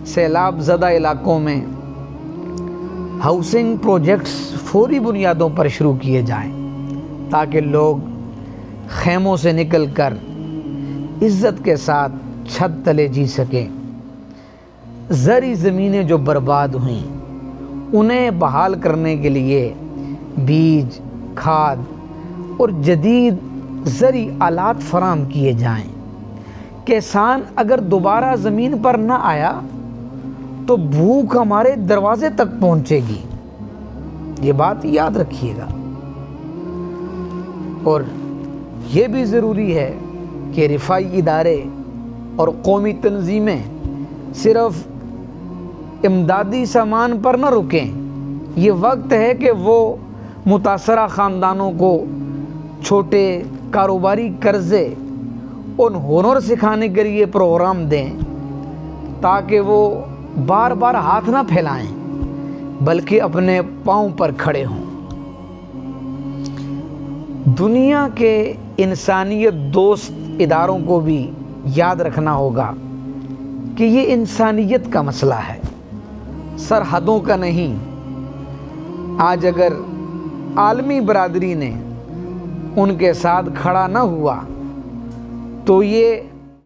سیلاب زدہ علاقوں میں ہاؤسنگ پروجیکٹس فوری بنیادوں پر شروع کیے جائیں تاکہ لوگ خیموں سے نکل کر عزت کے ساتھ چھت تلے جی سکیں۔ زرعی زمینیں جو برباد ہوئیں انہیں بحال کرنے کے لیے بیج، کھاد اور جدید زرعی آلات فراہم کیے جائیں۔ کسان اگر دوبارہ زمین پر نہ آیا تو بھوک ہمارے دروازے تک پہنچے گی، یہ بات یاد رکھیے گا۔ اور یہ بھی ضروری ہے کہ رفاعی ادارے اور قومی تنظیمیں صرف امدادی سامان پر نہ رکیں۔ یہ وقت ہے کہ وہ متاثرہ خاندانوں کو چھوٹے کاروباری قرضے اور ہنر سکھانے کے لیے پروگرام دیں تاکہ وہ بار بار ہاتھ نہ پھیلائیں بلکہ اپنے پاؤں پر کھڑے ہوں۔ دنیا کے انسانیت دوست اداروں کو بھی یاد رکھنا ہوگا کہ یہ انسانیت کا مسئلہ ہے، سرحدوں کا نہیں۔ آج اگر عالمی برادری نے ان کے ساتھ کھڑا نہ ہوا تو یہ